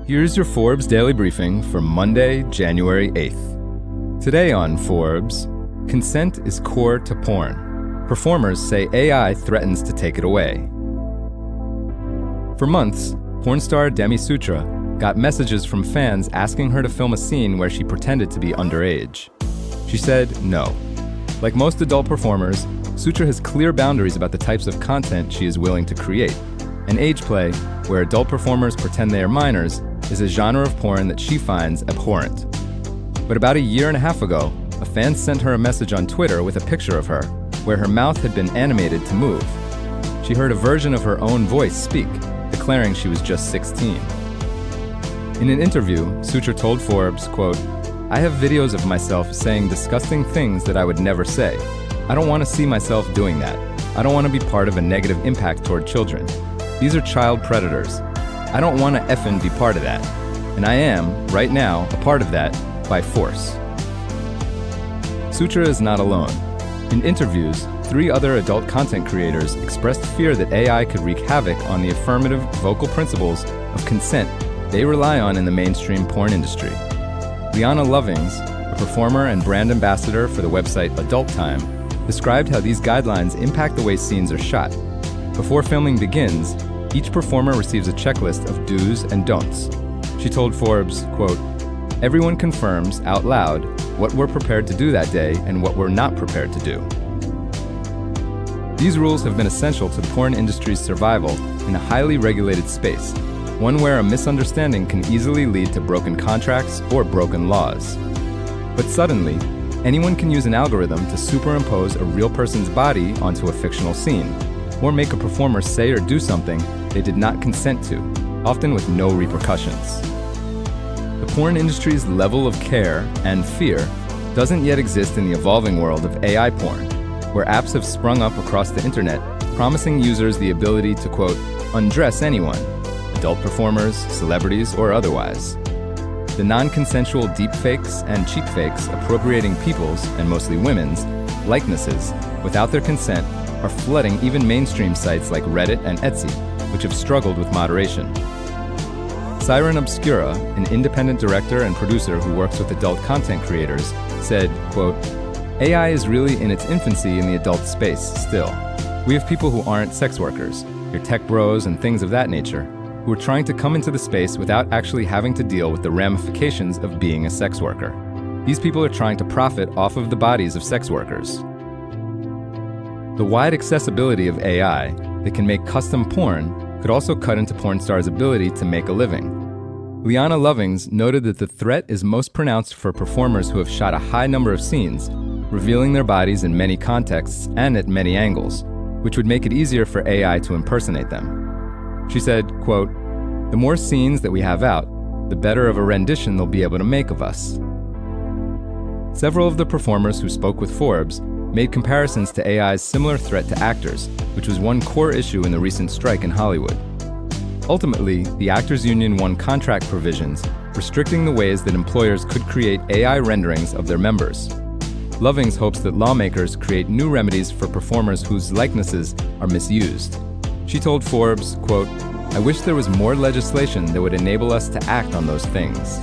Here's your Forbes Daily Briefing for Monday, January 8th. Today on Forbes, consent is core to porn. Performers say AI threatens to take it away. For months, porn star Demi Sutra got messages from fans asking her to film a scene where she pretended to be underage. She said no. Like most adult performers, Sutra has clear boundaries about the types of content she is willing to create. And age play, where adult performers pretend they are minors, is a genre of porn that she finds abhorrent. But about a year and a half ago, a fan sent her a message on Twitter with a picture of her, where her mouth had been animated to move. She heard a version of her own voice speak, declaring she was just 16. In an interview, Sutra told Forbes, quote, "I have videos of myself saying disgusting things that I would never say. I don't want to see myself doing that. I don't want to be part of a negative impact toward children. These are child predators. I don't want to effing be part of that. And I am, right now, a part of that by force." Sutra is not alone. In interviews, 3 other adult content creators expressed fear that AI could wreak havoc on the affirmative vocal principles of consent they rely on in the mainstream porn industry. Liana Lovings, a performer and brand ambassador for the website Adult Time, described how these guidelines impact the way scenes are shot. Before filming begins, each performer receives a checklist of do's and don'ts. She told Forbes, quote, "Everyone confirms out loud what we're prepared to do that day and what we're not prepared to do." These rules have been essential to the porn industry's survival in a highly regulated space, one where a misunderstanding can easily lead to broken contracts or broken laws. But suddenly, anyone can use an algorithm to superimpose a real person's body onto a fictional scene, or make a performer say or do something they did not consent to, often with no repercussions. The porn industry's level of care and fear doesn't yet exist in the evolving world of AI porn, where apps have sprung up across the internet promising users the ability to, quote, undress anyone, adult performers, celebrities, or otherwise. The non-consensual deepfakes and cheapfakes appropriating people's, and mostly women's, likenesses without their consent are flooding even mainstream sites like Reddit and Etsy, which have struggled with moderation. Siren Obscura, an independent director and producer who works with adult content creators, said, quote, "AI is really in its infancy in the adult space still. We have people who aren't sex workers, your tech bros and things of that nature, who are trying to come into the space without actually having to deal with the ramifications of being a sex worker. These people are trying to profit off of the bodies of sex workers." The wide accessibility of AI that can make custom porn could also cut into porn stars' ability to make a living. Liana Lovings noted that the threat is most pronounced for performers who have shot a high number of scenes, revealing their bodies in many contexts and at many angles, which would make it easier for AI to impersonate them. She said, quote, "The more scenes that we have out, the better of a rendition they'll be able to make of us." Several of the performers who spoke with Forbes made comparisons to AI's similar threat to actors, which was one core issue in the recent strike in Hollywood. Ultimately, the Actors Union won contract provisions restricting the ways that employers could create AI renderings of their members. Lovings hopes that lawmakers create new remedies for performers whose likenesses are misused. She told Forbes, quote, "I wish there was more legislation that would enable us to act on those things."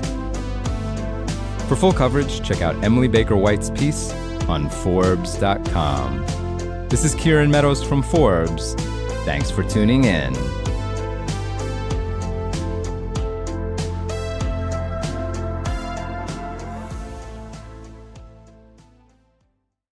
For full coverage, check out Emily Baker White's piece on Forbes.com. This is Kieran Meadows from Forbes. Thanks for tuning in.